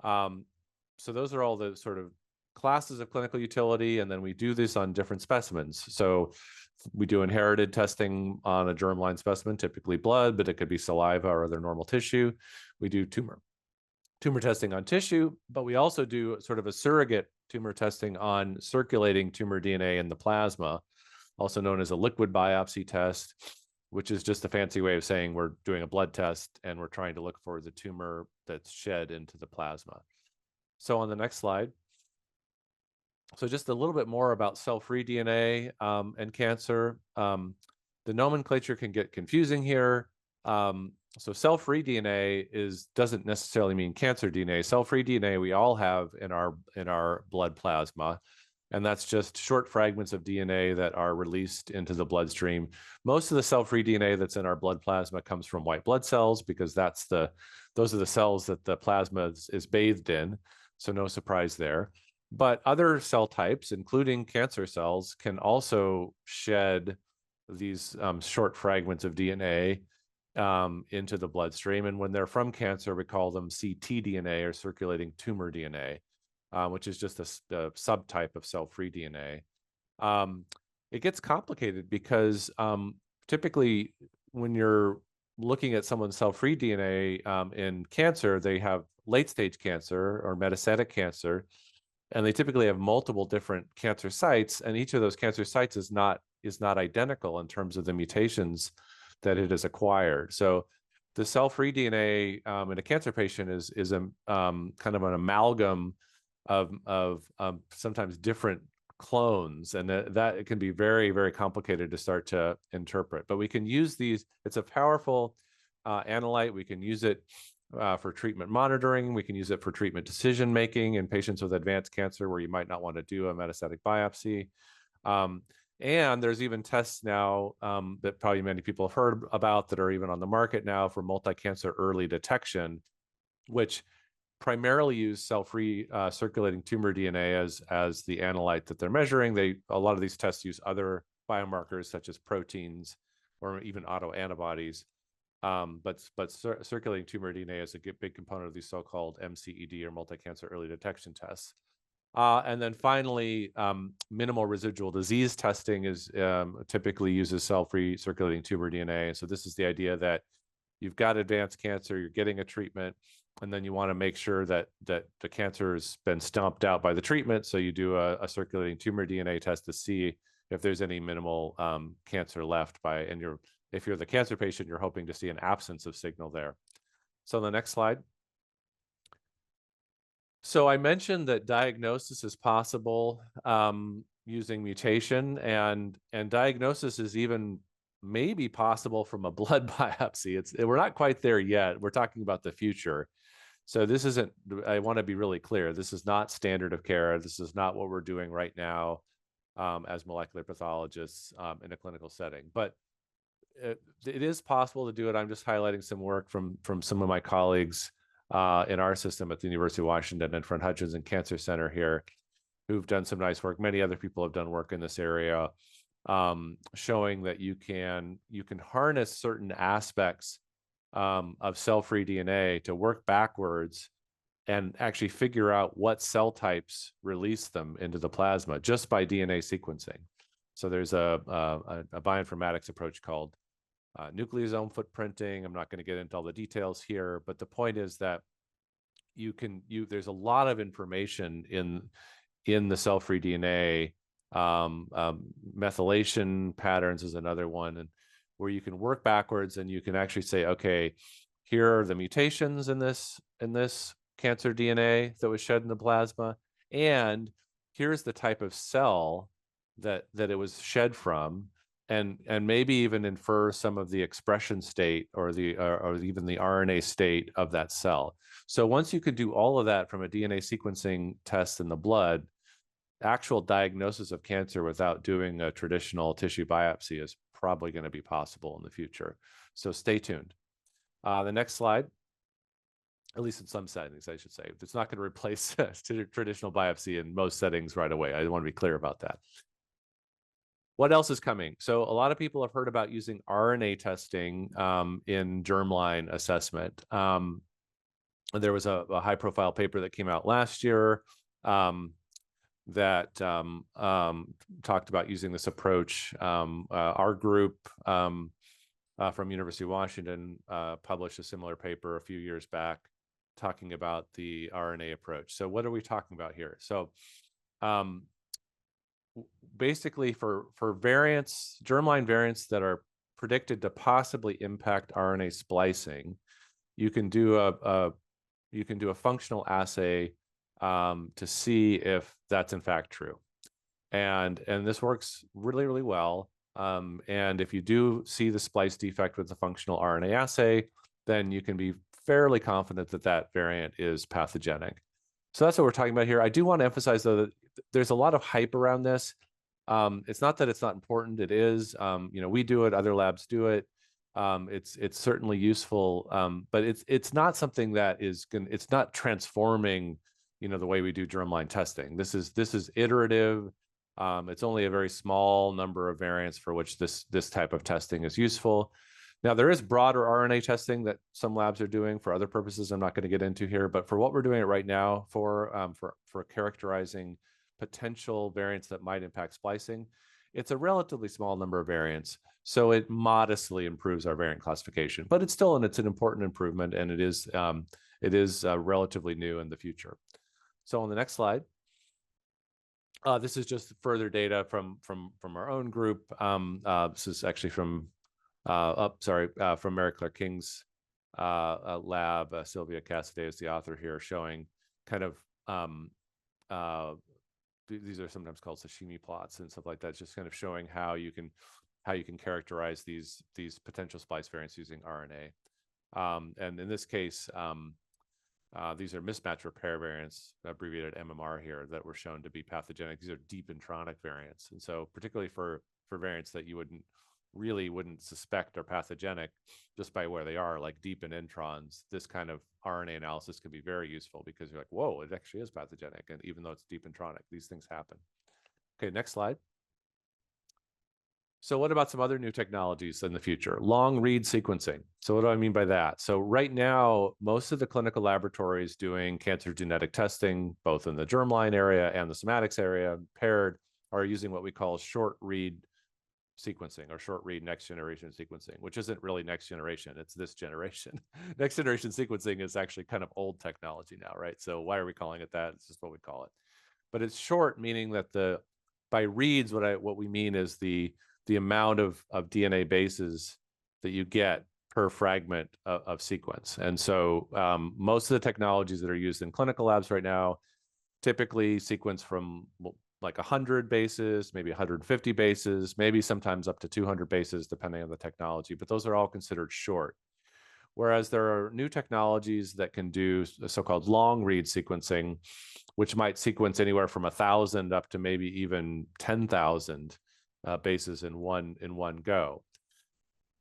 [SPEAKER 5] So those are all the sort of classes of clinical utility, and then we do this on different specimens. So we do inherited testing on a germline specimen, typically blood, but it could be saliva or other normal tissue. We do tumor testing on tissue, but we also do sort of a surrogate tumor testing on circulating tumor DNA in the plasma, also known as a liquid biopsy test, which is just a fancy way of saying we're doing a blood test and we're trying to look for the tumor that's shed into the plasma. So on the next slide, so just a little bit more about cell-free DNA and cancer. The nomenclature can get confusing here. So cell-free DNA doesn't necessarily mean cancer DNA. Cell-free DNA we all have in our blood plasma, and that's just short fragments of DNA that are released into the bloodstream. Most of the cell-free DNA that's in our blood plasma comes from white blood cells, because those are the cells that the plasma is bathed in. So no surprise there. But other cell types, including cancer cells, can also shed these short fragments of DNA into the bloodstream. And when they're from cancer, we call them ctDNA, or circulating tumor DNA, which is just a subtype of cell-free DNA. It gets complicated because typically when you're looking at someone's cell-free DNA in cancer, they have late-stage cancer or metastatic cancer, and they typically have multiple different cancer sites, and each of those cancer sites is not identical in terms of the mutations that it has acquired. So the cell-free DNA in a cancer patient is a kind of an amalgam of sometimes different clones, and that it can be very, very complicated to start to interpret. But we can use these. It's a powerful analyte. We can use it for treatment monitoring. We can use it for treatment decision making in patients with advanced cancer where you might not want to do a metastatic biopsy. And there's even tests now that probably many people have heard about that are even on the market now for multi-cancer early detection, which primarily use cell-free circulating tumor DNA as the analyte that they're measuring. A lot of these tests use other biomarkers such as proteins or even autoantibodies. But circulating tumor DNA is a big component of these so-called MCED, or multi-cancer early detection tests. And then finally, minimal residual disease testing is typically uses cell-free circulating tumor DNA. So this is the idea that you've got advanced cancer, you're getting a treatment, and then you want to make sure that the cancer has been stomped out by the treatment. So you do a circulating tumor DNA test to see if there's any minimal cancer left if you're the cancer patient, you're hoping to see an absence of signal there. So the next slide. So I mentioned that diagnosis is possible using mutation, and diagnosis is even maybe possible from a blood biopsy. We're not quite there yet. We're talking about the future. So this isn't, I want to be really clear, this is not standard of care. This is not what we're doing right now as molecular pathologists in a clinical setting. But it is possible to do it. I'm just highlighting some work from some of my colleagues in our system at the University of Washington and Fred Hutchinson Cancer Center here, who've done some nice work. Many other people have done work in this area, showing that you can harness certain aspects of cell-free DNA to work backwards and actually figure out what cell types release them into the plasma just by DNA sequencing. So there's a bioinformatics approach called nucleosome footprinting. I'm not going to get into all the details here, but the point is that there's a lot of information in the cell-free DNA. Methylation patterns is another one, and where you can work backwards and you can actually say, okay, here are the mutations in this cancer DNA that was shed in the plasma, and here's the type of cell that it was shed from, and maybe even infer some of the expression state or the or even the RNA state of that cell. So once you could do all of that from a DNA sequencing test in the blood, actual diagnosis of cancer without doing a traditional tissue biopsy is probably going to be possible in the future. So stay tuned. The next slide, at least in some settings, I should say. It's not going to replace traditional biopsy in most settings right away. I want to be clear about that. What else is coming? So a lot of people have heard about using RNA testing in germline assessment. There was a high-profile paper that came out last year that talked about using this approach. Our group from University of Washington published a similar paper a few years back talking about the RNA approach. So what are we talking about here? So basically for variants, germline variants that are predicted to possibly impact RNA splicing, you can do a functional assay to see if that's in fact true. And this works really, really well. And if you do see the splice defect with the functional RNA assay, then you can be fairly confident that that variant is pathogenic. So that's what we're talking about here. I do want to emphasize, though, that there's a lot of hype around this. It's not that it's not important. It is. We do it. Other labs do it. It's certainly useful, but it's not something that it's not transforming, the way we do germline testing. This is iterative. It's only a very small number of variants for which this type of testing is useful. Now, there is broader RNA testing that some labs are doing for other purposes I'm not going to get into here, but for what we're doing it right now for characterizing potential variants that might impact splicing, it's a relatively small number of variants, so it modestly improves our variant classification. But it's an important improvement, and it is relatively new in the future. So on the next slide, this is just further data from our own group. This is actually from Mary Claire King's lab. Sylvia Cassidy is the author here, showing kind of these are sometimes called sashimi plots and stuff like that, just kind of showing how you can characterize these potential splice variants using RNA. And in this case, these are mismatch repair variants, abbreviated MMR here, that were shown to be pathogenic. These are deep intronic variants. And so particularly for variants that you wouldn't suspect are pathogenic just by where they are, like deep in introns, this kind of RNA analysis can be very useful because you're like, whoa, it actually is pathogenic. And even though it's deep intronic, these things happen. Okay, next slide. So what about some other new technologies in the future? Long read sequencing. So what do I mean by that? So right now, most of the clinical laboratories doing cancer genetic testing, both in the germline area and the somatics area, paired, are using what we call short read sequencing or short read next generation sequencing, which isn't really next generation, it's this generation. Next generation sequencing is actually kind of old technology now, right? So why are we calling it that? It's just what we call it. But it's short, meaning that by reads, what we mean is the amount of DNA bases that you get per fragment of sequence. And so most of the technologies that are used in clinical labs right now typically sequence from like 100 bases, maybe 150 bases, maybe sometimes up to 200 bases, depending on the technology, but those are all considered short. Whereas there are new technologies that can do so-called long read sequencing, which might sequence anywhere from 1,000 up to maybe even 10,000 bases in one go.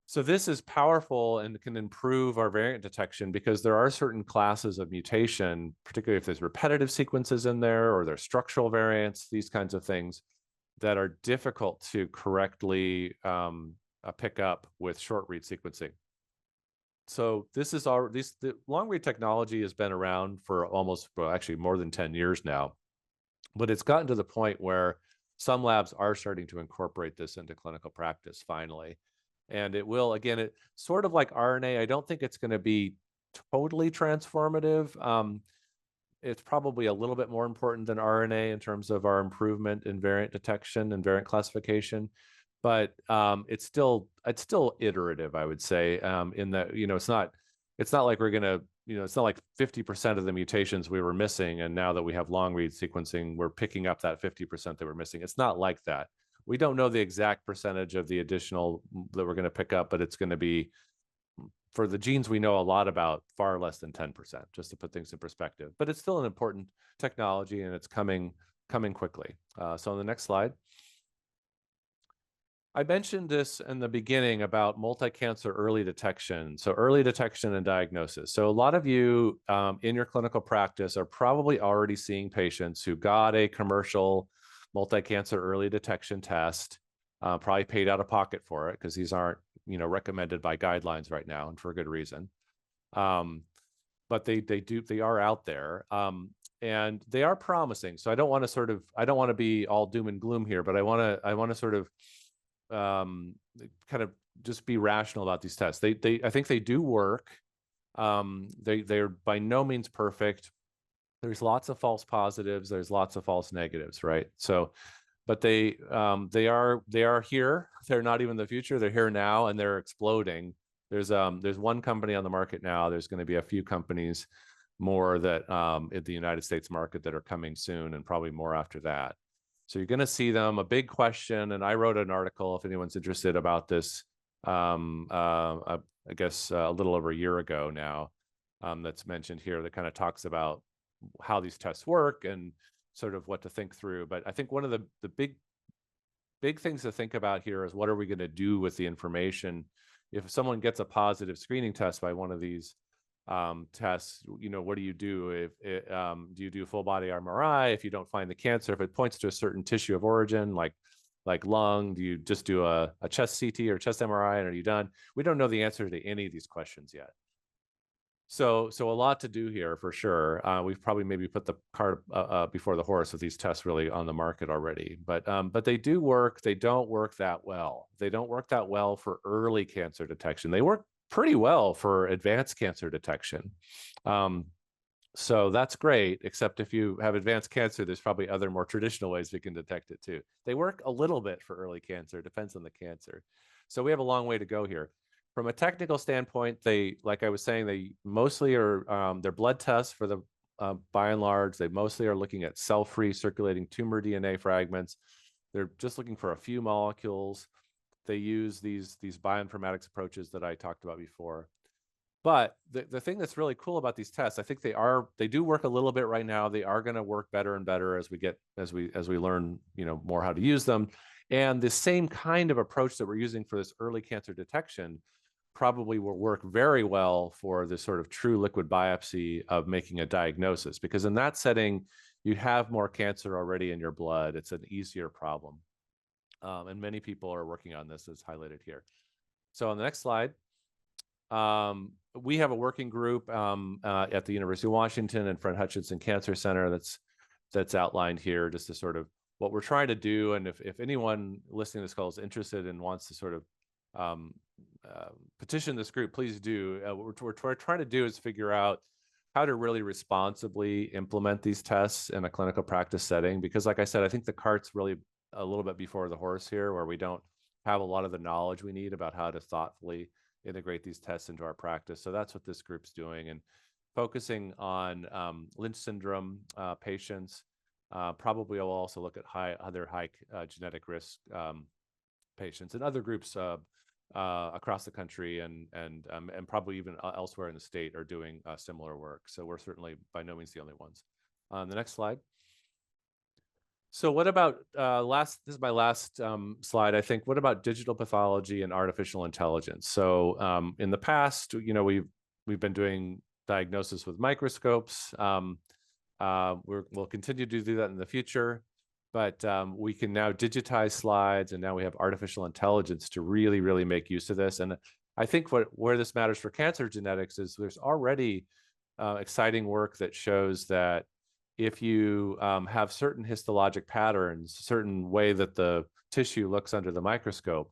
[SPEAKER 5] So this is powerful and can improve our variant detection because there are certain classes of mutation, particularly if there's repetitive sequences in there or there's structural variants, these kinds of things that are difficult to correctly pick up with short read sequencing. So the long read technology has been around for actually more than 10 years now, but it's gotten to the point where some labs are starting to incorporate this into clinical practice finally. And it will, again, it's sort of like RNA. I don't think it's going to be totally transformative. It's probably a little bit more important than RNA in terms of our improvement in variant detection and variant classification. But it's still iterative, I would say, in that, it's not like we're going to it's not like 50% of the mutations we were missing, and now that we have long read sequencing, we're picking up that 50% that we're missing. It's not like that. We don't know the exact percentage of the additional that we're going to pick up, but it's going to be, for the genes we know a lot about, far less than 10%, just to put things in perspective. But it's still an important technology, and it's coming quickly. So on the next slide. I mentioned this in the beginning about multi-cancer early detection. So early detection and diagnosis. So a lot of you in your clinical practice are probably already seeing patients who got a commercial multi-cancer early detection test, probably paid out of pocket for it, because these aren't, recommended by guidelines right now, and for a good reason. But they are out there. And they are promising. So I don't want to be all doom and gloom here, but I want to sort of kind of just be rational about these tests. I think they do work. They're by no means perfect. There's lots of false positives. There's lots of false negatives, right? So, but they are here. They're not even the future. They're here now, and they're exploding. There's one company on the market now. There's going to be a few companies more that in the United States market that are coming soon, and probably more after that. So you're going to see them. A big question, and I wrote an article, if anyone's interested, about this, I guess a little over a year ago now, that's mentioned here, that kind of talks about how these tests work and sort of what to think through. But I think one of the big things to think about here is, what are we going to do with the information? If someone gets a positive screening test by one of these tests, what do you do? Do you do full body MRI if you don't find the cancer? If it points to a certain tissue of origin, like lung, do you just do a chest CT or chest MRI, and are you done? We don't know the answer to any of these questions yet. So a lot to do here for sure. We've probably maybe put the cart before the horse with these tests really on the market already. But they do work. They don't work that well. They don't work that well for early cancer detection. They work pretty well for advanced cancer detection. So that's great, except if you have advanced cancer, there's probably other more traditional ways we can detect it too. They work a little bit for early cancer, depends on the cancer. So we have a long way to go here. From a technical standpoint, like I was saying, they mostly are, they're blood tests for the, by and large, they mostly are looking at cell-free circulating tumor DNA fragments. They're just looking for a few molecules. They use these bioinformatics approaches that I talked about before. But the thing that's really cool about these tests, I think they do work a little bit right now. They are going to work better and better as we learn, more how to use them. And the same kind of approach that we're using for this early cancer detection probably will work very well for this sort of true liquid biopsy of making a diagnosis, because in that setting, you have more cancer already in your blood. It's an easier problem. And many people are working on this, as highlighted here. So on the next slide, we have a working group at the University of Washington and Fred Hutchinson Cancer Center that's outlined here, just to sort of what we're trying to do. And if anyone listening to this call is interested and wants to sort of petition this group, please do. What we're trying to do is figure out how to really responsibly implement these tests in a clinical practice setting. Because like I said, I think the cart's really a little bit before the horse here, where we don't have a lot of the knowledge we need about how to thoughtfully integrate these tests into our practice. So that's what this group's doing, and focusing on Lynch syndrome patients. Probably will also look at other high genetic risk patients, and other groups across the country and probably even elsewhere in the state are doing similar work. So we're certainly by no means the only ones. The next slide. So what about this is my last slide, I think. What about digital pathology and artificial intelligence? So in the past, we've been doing diagnosis with microscopes. We'll continue to do that in the future, but we can now digitize slides, and now we have artificial intelligence to really, really make use of this. And I think where this matters for cancer genetics is there's already exciting work that shows that if you have certain histologic patterns, certain way that the tissue looks under the microscope,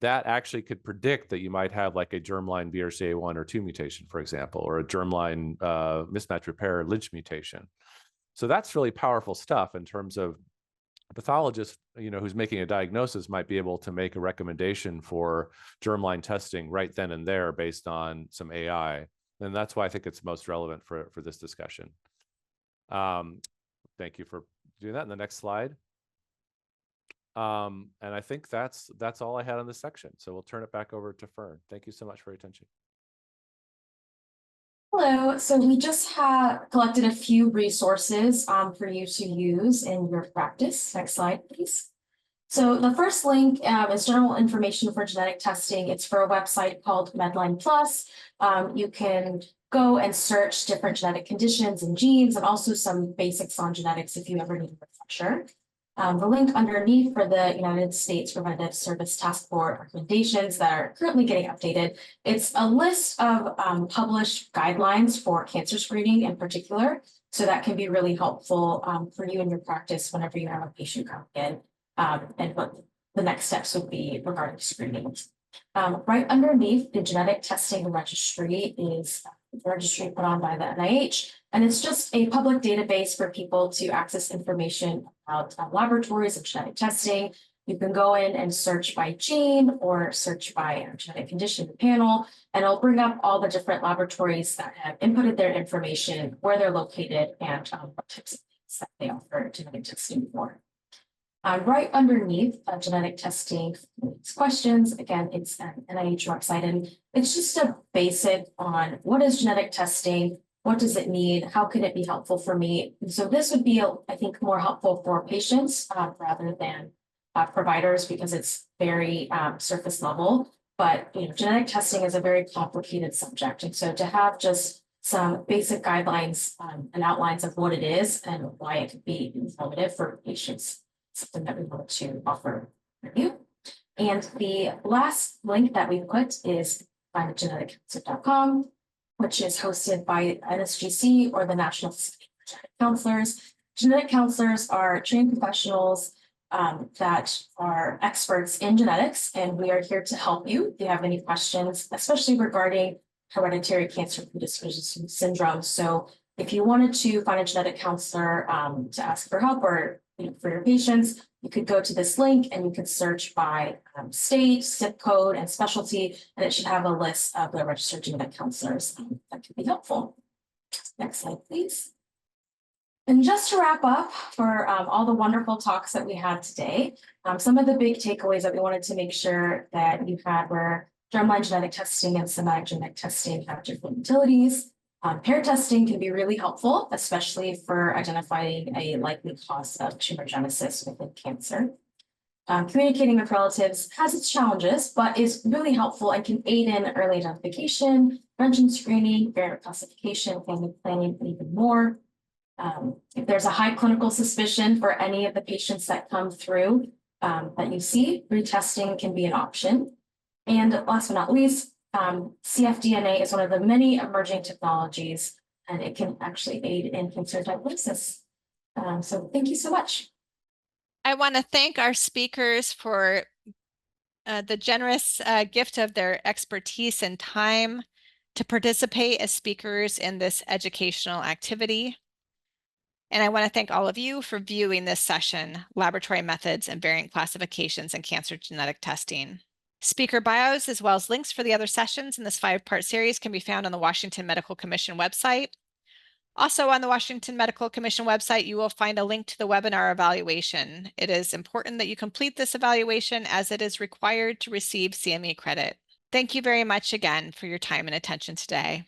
[SPEAKER 5] that actually could predict that you might have like a germline BRCA1 or 2 mutation, for example, or a germline mismatch repair Lynch mutation. So that's really powerful stuff in terms of a pathologist, who's making a diagnosis might be able to make a recommendation for germline testing right then and there based on some AI And that's why I think it's most relevant for this discussion. Thank you for doing that. In the next slide. And I think that's all I had on this section. So we'll turn it back over to Fern. Thank you so much for your attention.
[SPEAKER 2] Hello, so we just have collected a few resources for you to use in your practice. Next slide, please. So the first link is general information for genetic testing. It's for a website called Medline Plus. You can go and search different genetic conditions and genes, and also some basics on genetics if you ever need a refresher. The link underneath for the United States Preventive Service Task Force recommendations that are currently getting updated. It's a list of published guidelines for cancer screening in particular. So that can be really helpful for you in your practice whenever you have a patient come in. And what the next steps would be regarding screening. Right underneath the genetic testing registry is the registry put on by the NIH, and it's just a public database for people to access information about laboratories of genetic testing. You can go in and search by gene or search by genetic condition panel, and it'll bring up all the different laboratories that have inputted their information, where they're located, and what types of things that they offer genetic testing for. Right underneath genetic testing questions, again, it's an NIH website, and it's just a basic on what is genetic testing, what does it need, how can it be helpful for me. And so this would be, I think, more helpful for patients rather than providers, because it's very surface level. But genetic testing is a very complicated subject, and so to have just some basic guidelines and outlines of what it is and why it could be informative for patients, something that we want to offer you. And the last link that we put is findgeneticcounselor.com, which is hosted by NSGC or the National Society of Genetic Counselors. Genetic counselors are trained professionals that are experts in genetics, and we are here to help you if you have any questions, especially regarding hereditary cancer predisposition syndrome. So if you wanted to find a genetic counselor to ask for help or for your patients, you could go to this link and you could search by state, zip code, and specialty, and it should have a list of the registered genetic counselors that could be helpful. Next slide, please. And just to wrap up for all the wonderful talks that we had today, some of the big takeaways that we wanted to make sure that you had were germline genetic testing and somatic genetic testing have different utilities. Pair testing can be really helpful, especially for identifying a likely cause of tumorigenesis within cancer. Communicating with relatives has its challenges, but is really helpful and can aid in early identification, prevention screening, variant classification, family planning, and even more. If there's a high clinical suspicion for any of the patients that come through that you see, retesting can be an option. And last but not least, cfDNA is one of the many emerging technologies, and it can actually aid in cancer diagnosis. So thank you so much.
[SPEAKER 1] I want to thank our speakers for the generous gift of their expertise and time to participate as speakers in this educational activity. And I want to thank all of you for viewing this session, Laboratory Methods and Variant Classifications in Cancer Genetic Testing. Speaker bios, as well as links for the other sessions in this 5-part series, can be found on the Washington Medical Commission website. Also on the Washington Medical Commission website, you will find a link to the webinar evaluation. It is important that you complete this evaluation as it is required to receive CME credit. Thank you very much again for your time and attention today.